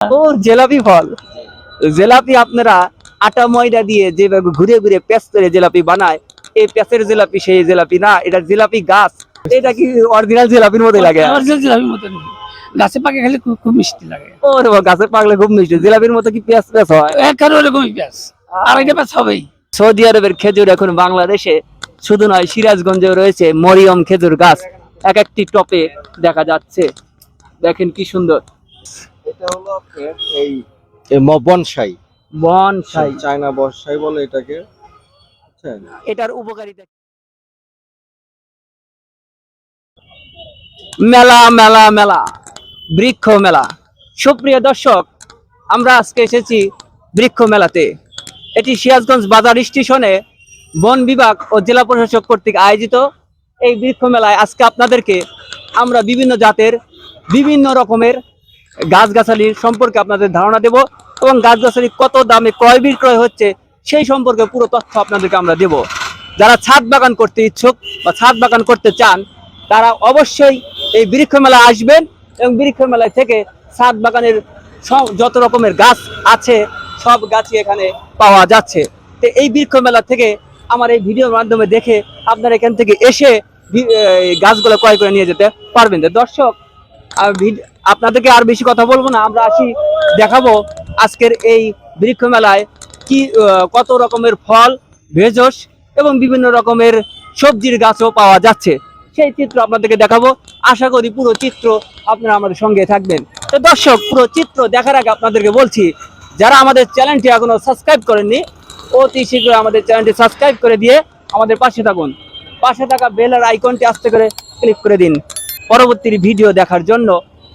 ও জিলাপি ফল। জিলাপি আপনারা আটা ময়দা দিয়ে যেভাবে ঘুরে ঘুরে প্যাঁচ করে জিলাপি বানায়, এই প্যাঁচের জিলাপি সেই জিলাপি না, এটা জিলাপি গাছ। এটা কি অরিজিনাল জিলাপির মতোই লাগে? জিলাপির মতো গাছে পাকে খেলে খুব মিষ্টি লাগে। ও রে বাবা, গাছে পাকলে খুব মিষ্টি। জিলাপির মতো কি প্যাঁচ প্যাঁচ হয়? একেবারে ওরকমই প্যাঁচ, আর এটা প্যাঁচ হবেই। সৌদি আরবের খেজুর এখন বাংলাদেশে শুধু নয়, সিরাজগঞ্জেও রয়েছে মরিয়ম খেজুর গাছ। এক একটি টপে দেখা যাচ্ছে, দেখেন কি সুন্দর। এটা হলো আপনার এই বনসাই, বনসাই, চায়না বনসাই বলে এটাকে, বুঝছেন? এটার উপকারিতা। মেলা মেলা মেলা, বৃক্ষ মেলা। সুপ্রিয় দর্শক, আমরা আজকে এসেছি বৃক্ষ মেলাতে। এটি সিরাজগঞ্জ বাজার স্টেশনে বন বিভাগ ও জেলা প্রশাসক কর্তৃক আয়োজিত এই বৃক্ষ মেলায় আজকে আপনাদেরকে আমরা বিভিন্ন জাতের বিভিন্ন রকমের গাছগাছালির সম্পর্কে আপনাদের ধারণা দেব, এবং গাছগাছালি কত দামে ক্রয় বিক্রয় হচ্ছে সেই সম্পর্কে পুরো তথ্য আপনাদেরকে আমরা দেব। যারা ছাদ বাগান করতে ইচ্ছুক বা ছাদ বাগান করতে চান, তারা অবশ্যই এই বৃক্ষ মেলায় আসবেন, এবং বৃক্ষ মেলায় থেকে ছাদ বাগানের যত রকমের গাছ আছে সব গাছই এখানে পাওয়া যাচ্ছে। তো এই বৃক্ষ মেলা থেকে আমার এই ভিডিওর মাধ্যমে দেখে আপনারা এখান থেকে এসে গাছগুলো ক্রয় করে নিয়ে যেতে পারবেন। তো দর্শক, আপনাদেরকে আর বেশি কথা বলবো না, আমরা আসি দেখাবো আজকের এই বৃক্ষ মেলায় কি কত রকমের ফল, ভেষজ এবং বিভিন্ন রকমের সবজির গাছও পাওয়া যাচ্ছে। সেই চিত্র আপনাদেরকে দেখাবো। আশা করি পুরো চিত্র আপনারা আমাদের সঙ্গে থাকবেন। তো দর্শক, পুরো চিত্র দেখার আগে আপনাদেরকে বলছি, যারা আমাদের চ্যানেলটি এখনো সাবস্ক্রাইব করেননি, অতি শীঘ্রই আমাদের চ্যানেলটি সাবস্ক্রাইব করে দিয়ে আমাদের পাশে থাকুন। পাশে থাকা বেলের আইকনটি আস্তে করে ক্লিক করে দিন পরবর্তী ভিডিও দেখার জন্য।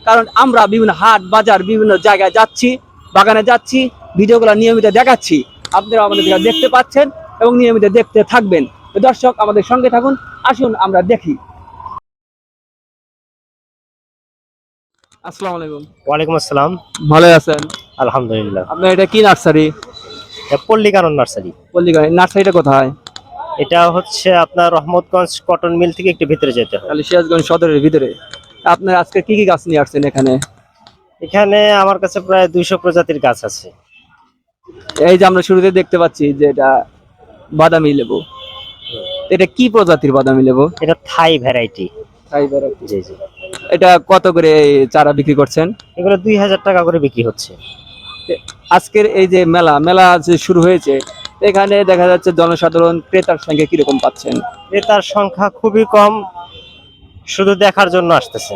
কারণ আমরা বিভিন্ন হাট বাজার বিভিন্ন জায়গায় যাচ্ছি, বাগানে যাচ্ছি, ভিডিওগুলো নিয়মিত দেখাচ্ছি, আপনারা আমাদের দেখতে পাচ্ছেন এবং নিয়মিত দেখতে থাকবেন। তো দর্শক, আমাদের সঙ্গে থাকুন, আসুন আমরা দেখি। আসসালামু আলাইকুম। ওয়ালাইকুম আসসালাম। ভালো আছেন? আলহামদুলিল্লাহ। আপনার এটা কি নার্সারি? পল্লিকানন নার্সারি। পল্লিকানন নার্সারিটা কোথায়? এটা হচ্ছে আপনার রহমতগঞ্জ কটন মিল থেকে একটু ভিতরে যেতে হয়। সিরাজগঞ্জ সদরের ভিতরে। আপনার আজকে কি কি গাছ নিয়ে আসছেন এখানে? এখানে আমার কাছে প্রায় 200 প্রজাতির গাছ আছে। এই যে আমরা শুরুতে দেখতে পাচ্ছি যে এটা বাদামি লেবু, এটা কি প্রজাতির বাদামি লেবু? এটা থাই ভ্যারাইটি। তাই ভ্যারাইটি। জি জি। এটা কত করে চারা বিক্রি করছেন? এগুলো 2000 টাকা করে বিক্রি হচ্ছে। আজকের এই যে মেলা যে শুরু হয়েছে, এখানে দেখা যাচ্ছে জনসাধারণ ক্রেতার সংখ্যা কিরকম পাচ্ছেন? ক্রেতার সংখ্যা খুবই কম, শুধু দেখার জন্য আসতেছে,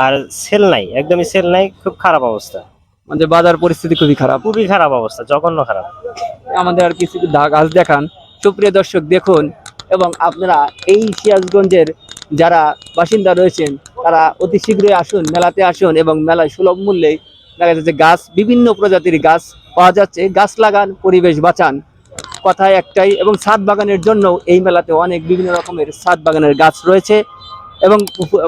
আর সেল নাই, একদমই সেল নাই, খুব খারাপ অবস্থা। মানে বাজার পরিস্থিতি খুবই খারাপ। খুবই খারাপ অবস্থা, জঘন্য খারাপ। আমাদের আর কিছু গাছ দেখান। সুপ্রিয় দর্শক, দেখুন, এবং আপনারা এই সিরাজগঞ্জের যারা বাসিন্দা রয়েছেন তারা অতি শীঘ্রই আসুন, মেলাতে আসুন, এবং মেলায় সুলভ মূল্যে দেখা যাচ্ছে গাছ, বিভিন্ন প্রজাতির গাছ পাওয়া যাচ্ছে। গাছ লাগান, পরিবেশ বাঁচান, কথায় একটাই। এবং ছাদ বাগানের জন্য এই মেলাতে অনেক বিভিন্ন রকমের ছাদ বাগানের গাছ রয়েছে, এবং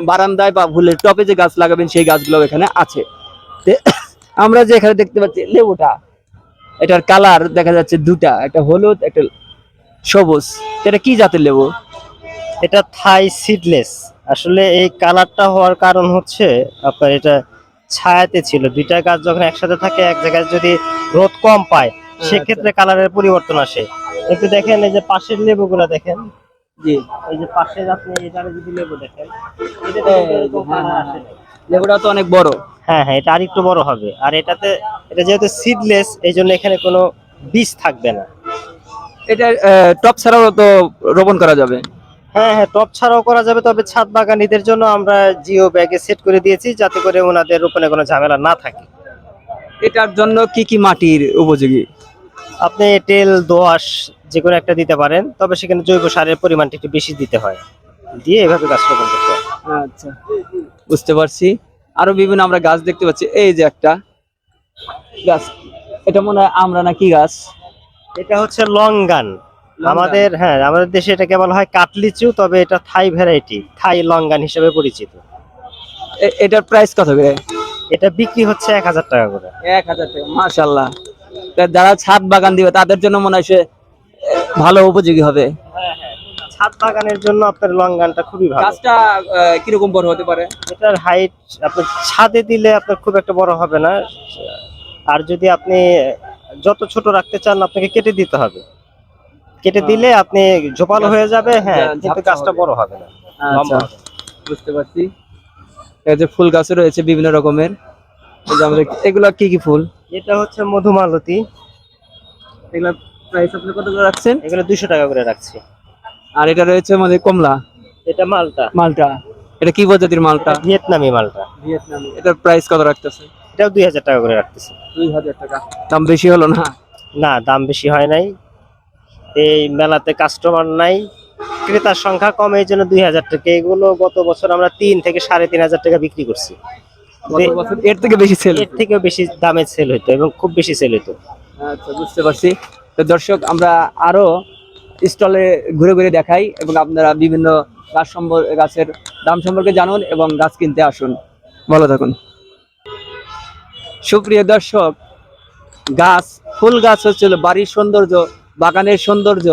বারান্দায় বা ফুলের টপে যে গাছ লাগাবেন সেই গাছগুলো এখানে আছে। আমরা যে এখানে দেখতে পাচ্ছি লেবুটা, এটার কালার দেখা যাচ্ছে দুটা, একটা হলুদ একটা সবুজ। এটা কি জাতের লেবু? এটা থাই সিডলেস। আসলে এই কালারটা হওয়ার কারণ হচ্ছে আপনার এটা ছায়াতে ছিল, দুইটা গাছ যখন একসাথে থাকে এক জায়গায় যদি রোদ কম পায় সেক্ষেত্রে কালারের পরিবর্তন আসে। একটু দেখেন এই যে পাশের লেবুগুলো দেখেন, জি, এই যে পাশে আপনি এটারে যদি লেবু দেখেন, লেবুটা তো অনেক বড়। হ্যাঁ হ্যাঁ, এটা আরেকটু বড় হবে। আর এটা যেহেতু সিডলেস, এই জন্য এখানে কোনো বীজ থাকবে না। এটা টপ ছাড়াও তো রোপণ করা যাবে? হ্যাঁ হ্যাঁ, টপ ছাড়াও করা যাবে, তবে ছাদ বাগানীদের জন্য আমরা জিও ব্যাগে সেট করে দিয়েছি যাতে করে ওনাদের রোপণে কোনো ঝামেলা না থাকে। এটার জন্য কি কি মাটির উপযোগী? আপনি এঁটেল, দোআঁশ যে কোনো একটা দিতে পারেন, তবে সেখানে জৈব সারের পরিমাণটা একটু বেশি দিতে হয়, দিয়ে এভাবে গাছ রোপণ করতে হয়। আচ্ছা, বুঝতে পারছি। আরো বিভিন্ন আমরা গাছ দেখতে পাচ্ছি। এই যে একটা গাছ, এটা মনে হয় আমরা না কি গাছ? এটা হচ্ছে লঙ্গান। আমাদের দেশে এটাকে বলা হয় কাটলিচু, তবে এটা থাই ভ্যারাইটি, থাই লঙ্গান হিসেবে পরিচিত। এটার প্রাইস কত করে? এটা বিক্রি হচ্ছে 1000 টাকা করে। 1000 টাকা, মাশাআল্লাহ। যারা ছাদ বাগান দিবে তাদের জন্য মনে হয় সে ভালো উপযোগী হবে। ছাদ বাগানের জন্য আপনার লঙ্গানটা খুবই ভালো। গাছটা কিরকম বড় হতে পারে? এটার হাইট আপনার ছাদে দিলে আপনার খুব একটা বড় হবে না, আর যদি আপনি যত ছোট রাখতে চান আপনাকে কেটে দিতে হবে। কেটে দিলে আপনি ঝোপালো হয়ে যাবে, হ্যাঁ, কিন্তু গাছটা বড় হবে না, লম্বা হবে। বুঝতে পারছি। এই যে ফুল গাছও রয়েছে বিভিন্ন রকমের। এই যে আমাদের এগুলা কি কি ফুল? এটা হচ্ছে মধুমালতী, এগুলা প্রাইস আপনি কত করে রাখছেন? এগুলো 200 টাকা করে রাখছি। আর এটা রয়েছে আমাদের কমলা, এটা মালটা, মালটা। এটা কি প্রজাতির মালটা? ভিয়েতনামি মালটা। ভিয়েতনামি। এটার প্রাইস কত রাখতেছে? এটাও 2000 টাকা করে রাখতেছি। 2000 টাকা। দাম বেশি হলো না? না, দাম বেশি হয় নাই, এই মেলাতে কাস্টমার নাই, ক্রেতার সংখ্যা কম, এই জন্য 2000 টাকা। এগুলো গত বছর আমরা 3 থেকে 3500 টাকা বিক্রি করছি। গত বছর এর থেকে বেশি সেল? এর থেকেও বেশি দামে সেল হতো এবং খুব বেশি সেল হতো। আচ্ছা, বুঝতে পারছি। তো দর্শক, আমরা আরো স্টলে ঘুরে ঘুরে দেখাই এবং আপনারা বিভিন্ন গাছের দাম সম্পর্কে জানুন এবং গাছ কিনতে আসুন। ভালো থাকুন। সুপ্রিয় দর্শক, গাছ, ফুল গাছ হচ্ছে বাড়ির সৌন্দর্য, বাগানের সৌন্দর্য,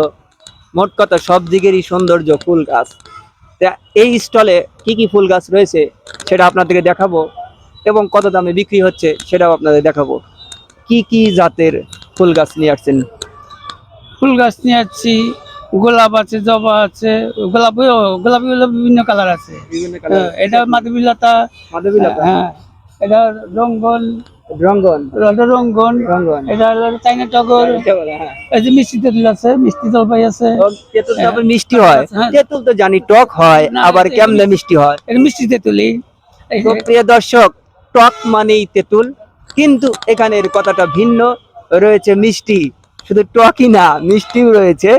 মোট কথা সব দিকেরই সৌন্দর্য ফুল গাছ। তা এই স্টলে কি কি ফুল গাছ রয়েছে সেটা আপনাদেরকে দেখাবো এবং কত দামে বিক্রি হচ্ছে সেটাও আপনাদের দেখাবো। কি কি জাতের ফুল গাছ নিয়ে আসছেন? ফুল গাছ নিয়ে আসছি, গোলাপ আছে, জবা আছে, গোলাপি হলো বিভিন্ন কালার আছে। বিভিন্ন এটা মাধবীলতা, মাধবীলতা, হ্যাঁ, এটা রঙ্গন, রঙ্গন, রঙ্গন, রঙ্গন, এটা হলো চাইনা টগর, হ্যাঁ। এই যে মিষ্টি তেঁতুল আছে, মিষ্টি জলপাই আছে। তেঁতুল তো আবার মিষ্টি হয়। হ্যাঁ। তেঁতুল তো জানি টক হয়, না, আবার এটা কেমনে মিষ্টি হয়? এটা মিষ্টি তেঁতুলি। তো প্রিয় দর্শক, টক মানেই তেঁতুল, কিন্তু এখানের কথাটা ভিন্ন, রয়েছে মিষ্টি। শুধু টকই না, মিষ্টিও রয়েছে।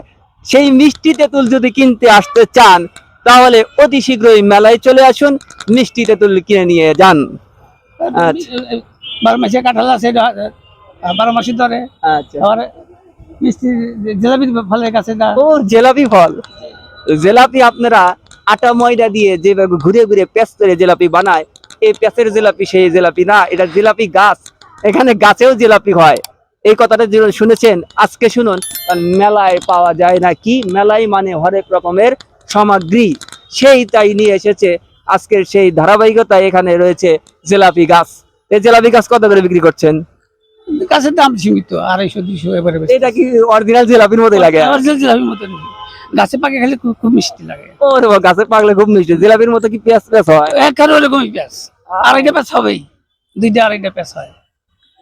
সেই মিষ্টি তেঁতুল যদি কিনতে আসতে চান তাহলে অতি শীঘ্রই মেলায় চলে আসুন, মিষ্টি তেঁতুল কিনে নিয়ে যান। আচ্ছা। 12 মাসে কাঁঠাল আছে, 12 মাসে ধরে। আচ্ছা। আর মিষ্টি জিলাপি ফলের কাছে না। ও, জিলাপি ফল। জিলাপি আপনারা আটা ময়দা দিয়ে যেভাবে ঘুরে ঘুরে প্যাঁচ করে জিলাপি বানায়, এই প্যাঁচের জিলাপি সেই জিলাপি না, এটা জিলাপি গাছ। এখানে গাছেও জিলাপি হয়। এই কথাটা যে শুনেছেন, আজকে শুনুন। মেলায় পাওয়া যায় না কি? মেলায় মানে হরেক রকমের সামগ্রী, সেই তাই নিয়ে এসেছে আজকের সেই ধারাবাহিকতায়। এখানে রয়েছে জিলাপি গাছ। এই জিলাপি গাছ কত করে বিক্রি করছেন? গাছের দাম সীমিত, 250-200 এবারে বেশি। এটা কি অরিজিনাল জিলাপির মতোই লাগে? অরিজিনাল জিলাপির মতো না। গাছে পাকে খেলে খুব খুব মিষ্টি লাগে। ওরে বাবা, গাছে পাকলে খুব মিষ্টি। জিলাপির মতো কি পেঁয়াজ পেঁয়াজ হয়? একেবারে ওরকমই পেঁয়াজ, 2.5টা পেঁয়াজ হবেই, 2.5টা পেঁয়াজ হয়।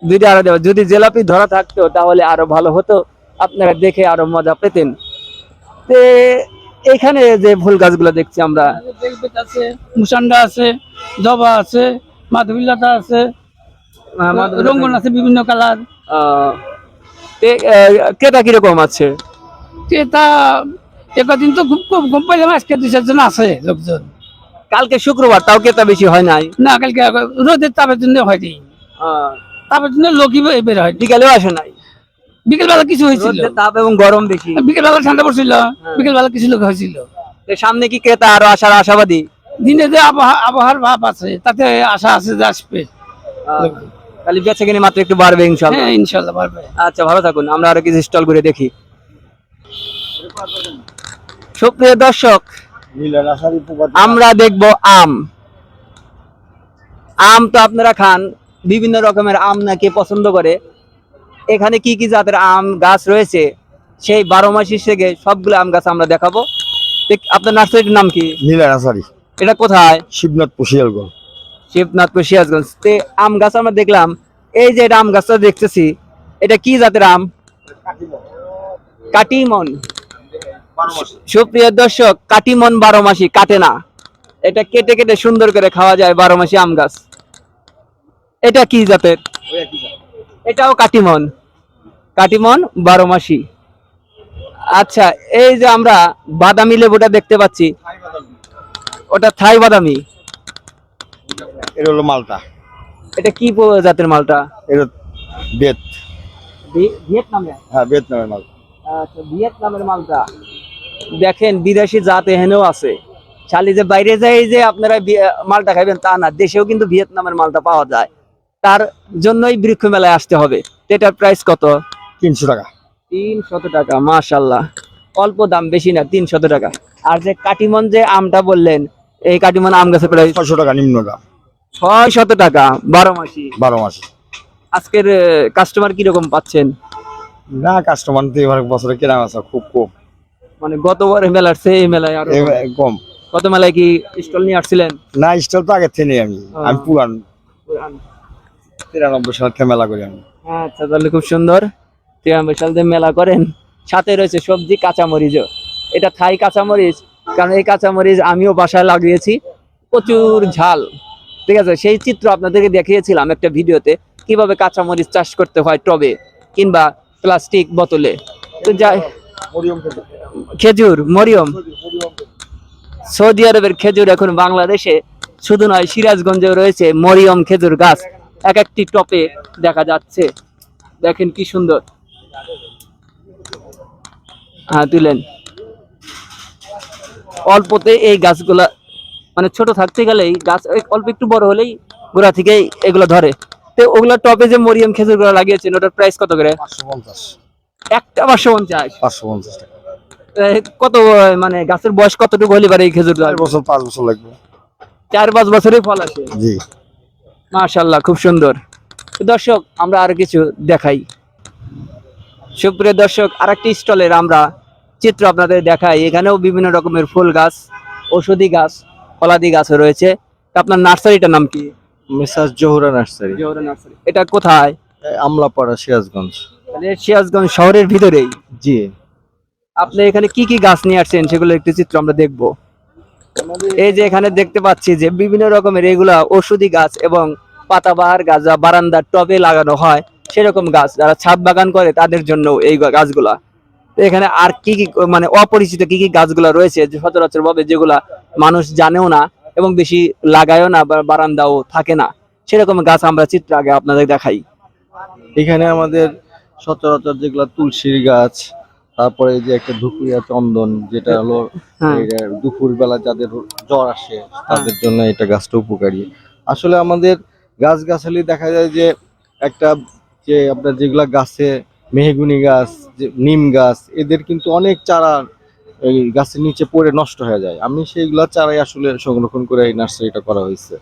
দুইটা আড়াই দেওয়া। যদি জিলাপি ধরা থাকতো তাহলে আরো ভালো হতো, আপনারা দেখে আরো মজা পেতেন। তে এখানে যে ফুল গাছগুলো দেখছি আমরা, বেলভেট আছে, মুসান্ডা আছে, জবা আছে, মাধবীলতা আছে, রঙ্গন আছে বিভিন্ন কালার। ক্রেতা কিরকম আছে? এটা একদিন তো খুব কম কম পাইলাম, আজকে 2-4 জন আছে লোকজন। কালকে শুক্রবার, তাও ক্রেতা বেশি হয় নাই? না, কালকে রোদের তাপের জন্য হয়নি, তাপের জন্য লোকই বের হয়। বিকালেও আসে নাই? বিকেলবেলা কিছু হয়েছিল, রোদের তাপ এবং গরম বেশি। বিকেলবেলা ঠান্ডা পড়ছিল, বিকেলবেলা কিছু লোক হয়েছিল। তো সামনে কি ক্রেতা আরো আসার আশাবাদী? দিনে যে আবহাওয়ার ভাব আছে তাতে আশা আছে যে আসবে। তাহলে বেচে কিনে মাত্র একটু বাড়বে ইনশাল্লাহ। হ্যাঁ, ইনশাল্লাহ পারবে। আচ্ছা, ভালো থাকুন। আমরা আরো কিছু স্টল ঘুরে দেখি। সুপ্রিয় দর্শক, আমরা দেখব আম। আম তো আপনারা খান, বিভিন্ন রকমের আম নাকি পছন্দ করে। এখানে কি কি জাতের আম গাছ রয়েছে সেই 12 মাসি থেকে সবগুলো আম গাছ আমরা দেখাবো। আপনার নার্সারির নাম কি? নীলা নার্সারি। এটা কোথায়? শিবনাথপুর, শিয়ালগঞ্জ। শিবনাথপুর, সিরাজগঞ্জ। তে আম গাছ আমরা দেখলাম। এই যে এটা আম গাছটা দেখতেছি, এটা কি জাতের আম? কাটিমন। সুপ্রিয় দর্শক, কাটিমন 12 মাসি, কাটে না। এটা কেটে কেটে সুন্দর করে খাওয়া যায়, 12 মাসি আম গাছ। এটা কি জাতের? এটাও কাটিমন, কাটিমন 12 মাসি। আচ্ছা, এই যে আমরা বাদামি লেবুটা দেখতে পাচ্ছি, ওটা থাই বাদামি। এটা হলো মালটা। এটা কি জাতের মালটা? এটা বেত। ভিয়েতনামে? হ্যাঁ, ভিয়েতনামের মাল। আচ্ছা, ভিয়েতনামের মালটা। দেখেন, বিদেশি জাত এখানেও আছে। খালি যে বাইরে যাই যে আপনারা মালটা খাইবেন তা না, দেশেও কিন্তু ভিয়েতনামের মালটা পাওয়া যায়। তার জন্যই বৃক্ষ মেলায় আসতে হবে। এটার প্রাইস কত? 300 টাকা। 300 টাকা। মাশাআল্লাহ, অল্প দাম, বেশি না, 300 টাকা। আর যে কাটিমন যে আমটা বললেন, এই কাটিমন আম গাছের প্রায় 600 টাকা নিম্ন দাম, 600 টাকা 12 মাসি। 12 মাসে। আজকের কাস্টমার কিরকম পাচ্ছেন? না, কাস্টমার তো এবার বছরে কেনা আছে খুব কম, মানে গতবারে মেলার চেয়ে এই মেলায় আরো কম। গত মেলায় কি স্টল নিয়ে আসছিলেন? না, স্টল তো আগে থেকে নেই আমি, আমি পুরান 93 সাল থেকে মেলা করি আমি। আচ্ছা, তাহলে খুব সুন্দর। 93 সাল থেকে মেলা করেন। সাথে রয়েছে সবজি, কাঁচামরিচও। এটা থাই কাঁচামরিচ, কারণ এই কাঁচামরিচ আমিও বাসায় লাগিয়েছি, প্রচুর ঝাল। ঠিক আছে, সেই চিত্র আপনাদেরকে দেখিয়েছিলাম একটা ভিডিওতে, কিভাবে কাঁচামরিচ চাষ করতে হয় টবে কিংবা প্লাস্টিক বোতলে। তো যাই, খেজুর, মরিয়ম, সৌদি আরবের খেজুর এখন বাংলাদেশে শুধু নয়, সিরাজগঞ্জেও রয়েছে মরিয়ম খেজুর গাছ, এক একটি টপে দেখা যাচ্ছে। দেখেন কি সুন্দর। হ্যাঁ, তুলেন। অল্পতে এই গাছগুলা, মানে ছোট থাকতে গেলেই গাছ অল্প একটু বড় হলেই গোড়া থেকেই এগুলো ধরে। তো ওগুলা টপে যে মরিয়ম খেজুর গুলো লাগিয়েছেন, ওটার প্রাইস কত করে? 550, একটা 550। 550 টাকা। কত, মানে গাছের বয়স কতটুকু হলে পারে এই খেজুর? 4 বছর 5 বছর লাগবে। 4-5 বছরেই ফল আসে। জি, মাশাআল্লাহ, খুব সুন্দর। তো দর্শক, আমরা আর কিছু দেখাই। সুপ্রিয় দর্শক, আরেকটি স্টলের আমরা চিত্র আপনাদের দেখাই। এখানেও বিভিন্ন রকমের ফুল গাছ, ঔষধি গাছ, ফলাদি গাছও রয়েছে। তা আপনার নার্সারিটার নাম কি? Mrs Jahura nursery, Zohra nursery. এটা কোথায়? আমলাপাড়া, সিরাজগঞ্জ। মানে সিরাজগঞ্জ শহরের ভিতরেই? জি, আপনি এখানে কি কি গাছ নিয়ে আসছেন সেগুলো একটি চিত্র আমরা দেখব। এই যে এখানে দেখতে পাচ্ছি যে বিভিন্ন রকমের এগুলা ঔষধি গাছ এবং পাতাবাহার গাছ, যা বারান্দার টবে লাগানো হয় সেরকম গাছ, যারা ছাদ বাগান করে তাদের জন্য এই গাছগুলা। তো এখানে আর কি কি, মানে অপরিচিত কি কি গাছগুলা রয়েছে যে সচরাচর ভাবে যেগুলা মানুষ জানেও না এবং বেশি লাগায়ও না, বা বারান্দাও থাকে না, সেরকম গাছ আমরা চিত্র আগে আপনাদের দেখাই। এখানে আমাদের সচরাচর যেগুলো তুলসীর গাছ, তারপরে এই যে একটা ধুপুরিয়া চন্দন, যেটা হলো হ্যাঁ। দুপুর বেলা যাদের জ্বর আসে তাদের জন্য এটা গাছটা উপকারী। আসলে আমাদের গাছগাছালি দেখা যায় যে একটা, যে আপনার যেগুলা গাছে মেহগুনি গাছ, যে নিম গাছ, এদের কিন্তু অনেক চারা এই গাছের নিচে পড়ে নষ্ট হয়ে যায়। আমি সেইগুলা চারাই আসলে সংরক্ষণ করে এই নার্সারিটা করা হয়েছে।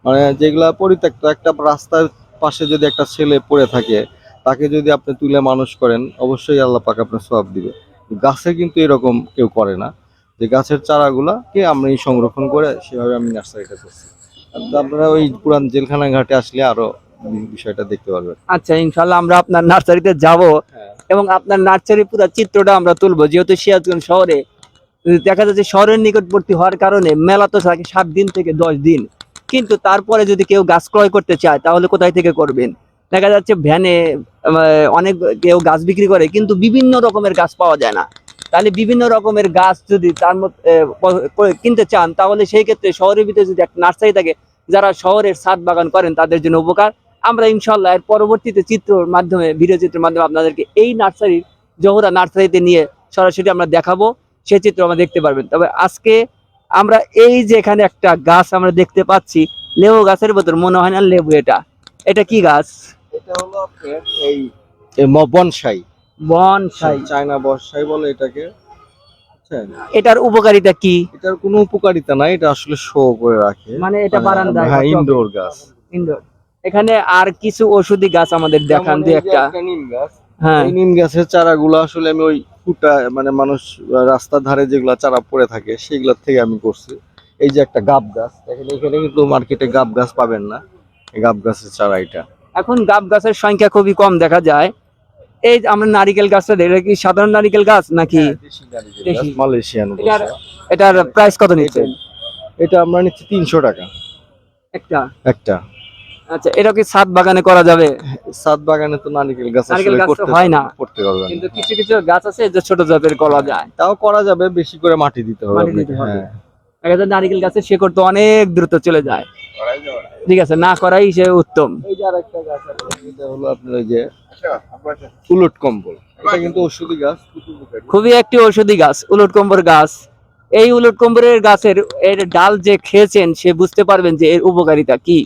মানে যেগুলা পরিত্যক্ত, একটা রাস্তার পাশে যদি একটা ছেলে পড়ে থাকে, তাকে যদি আপনি তুলে মানুষ করেন, অবশ্যই আল্লাহ পাক আপনার সওয়াব দিবে। গাছে কিন্তু এরকম কেউ করে না, যে গাছের চারাগুলাকে আমরা সংরক্ষণ করে সেভাবে আমি নার্সারিটা করছি। তো আপনারা ওই পুরান জেলখানা ঘাটে আসলে আরো বিষয়টা দেখতে পারবেন। আচ্ছা, ইনশাল্লাহ আমরা আপনার নার্সারিতে যাব এবং আপনার নার্সারি পুরো চিত্রটা আমরা তুলবো। যেহেতু সিরাজগঞ্জ শহরে দেখা যাচ্ছে, শহরের নিকটবর্তী হওয়ার কারণে মেলা তো থাকে 7 দিন থেকে 10 দিন, কিন্তু তারপরে যদি কেউ গাছ ক্রয় করতে চায় তাহলে কোথায় থেকে করবেন? দেখা যাচ্ছে ভ্যানে অনেক কেউ গাছ বিক্রি করে, কিন্তু বিভিন্ন রকমের গাছ পাওয়া যায় না। তাহলে বিভিন্ন রকমের গাছ যদি তার মধ্যে কিনতে চান, তাহলে সেই ক্ষেত্রে শহরের ভিতরে যদি একটা নার্সারি থাকে, যারা শহরের ছাদ বাগান করেন তাদের জন্য উপকার। আমরা ইনশাল্লাহ এর পরবর্তীতে চিত্রের মাধ্যমে, ভিডিও চিত্রের মাধ্যমে আপনাদেরকে এই নার্সারির, জহুরা নার্সারিতে নিয়ে সরাসরি আমরা দেখাবো, সেই চিত্র আমরা দেখতে পারবেন। তবে আজকে আমরা এই যে এখানে একটা গাছ আমরা দেখতে পাচ্ছি, লেবু গাছের ভেতর মনে হয় না লেবু, এটা কি গাছ? এটা হলো আপনার এই বনসাই, বনসাই। চায়না বনসাই বলে এটাকে, বুঝছেন? এটার উপকারিতা কি? এটার কোনো উপকারিতা নাই, এটা আসলে শো করে রাখে। মানে এটা বারান্দায়, হ্যাঁ, ইনডোর গাছ। ইনডোর। এখানে আর কিছু ঔষধি গাছ আমাদের দেখান যেমন যে এই যে একটা। নিম গাছ, হ্যাঁ, এই নিম গাছের চারাগুলো আসলে আমি ওই মানে মানুষ রাস্তার ধারে যেগুলা চারা পড়ে থাকে সেগুলোর থেকে আমি করছি। এই যে একটা গাব গাছ, দেখেন এখানে কিন্তু মার্কেটে গাব গাছ পাবেন না, এই গাব গাছের চারা এটা। এখন গাব গাছের সংখ্যা খুবই কম দেখা যায়। এই যে আমরা নারিকেল গাছটা দেখি, এটা কি সাধারণ নারিকেল গাছ নাকি? দেশি। মালয়েশিয়ান। এটার প্রাইস কত নিচ্ছেন? এটা আমরা নিচ্ছি 300 টাকা একটা। একটা। আচ্ছা, এটা কি ছাদ বাগানে করা যাবে? ছাদ বাগানে তো নারকেল গাছ নারকেল আসলে গাছ তো করতে হয় না। করতে পারবেন কিন্তু না। কিছু কিছু গাছ আছে যে ছোট জাতের করা যায়, তাও করা যাবে, বেশি করে মাটি দিতে হবে মাটি আপনাকে। দিতে হবে। হ্যাঁ, দেখা যায় নারিকেল গাছের শেকড় তো অনেক দ্রুত চলে যায়। ঠিক আছে, না করাই সে উত্তম। এই যে আরেকটা গাছ আছে, এটা হলো আপনার ওই যে উলট কম্বল। এটা কিন্তু ঔষধি গাছ, খুব উপকারী। খুবই একটি ঔষধি গাছ, উলট কম্বর গাছ। এই উলট কম্বরের গাছের এর ডাল যে খেয়েছেন সে বুঝতে পারবেন যে এর উপকারিতা কি।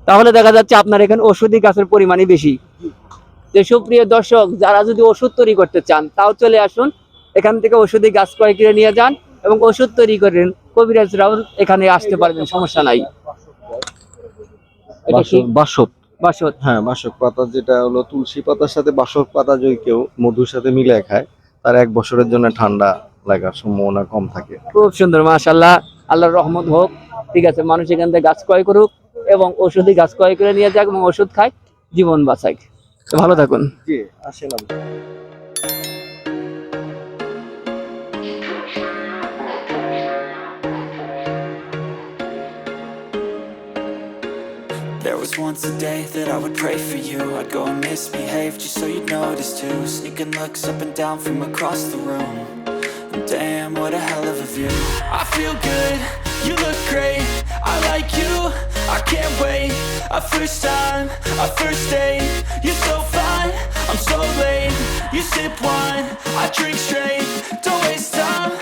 তাহলে দেখা যাচ্ছে আপনার এখানে ঔষধি গাছের পরিমাণই বেশি। যে সুপ্রিয় দর্শক, যারা যদি ওষুধ তৈরি করতে চান তাও চলে আসুন, এখান থেকে ওষুধি গাছ ক্রয় করে নিয়ে যান এবং ওষুধ তৈরি করেন। কবিরাজরাও এখানে আসতে পারবেন, সমস্যা নাই। এটা কি বাসক, বাসত? হ্যাঁ বাসক পাতা, যেটা হলো তুলসী পাতার সাথে বাসক পাতা যদি কেউ মধুর সাথে মিলে খায়, তার 1 বছরের জন্য ঠান্ডা লাগার সম্ভাবনা কম থাকে। খুব সুন্দর, মাশাআল্লাহ, আল্লাহর রহমত হোক। ঠিক আছে, মানুষ এখান থেকে গাছ ক্রয় করুক এবং ওষুধি গাছ ক্রয় করে নিয়ে যাক এবং ওষুধ খায়, জীবন বাঁচাক। তো ভালো থাকুন। জি, আসেন আপনি। There was once a day that I would pray for you. I'd go and misbehave just so you'd notice too. Sneaking looks up and down from across the room. And damn, what a hell of a view. I feel good, you look great, I like you, I can't wait. A first time, a first date. You're so fine, I'm so late. You sip wine, I drink straight. Don't waste time,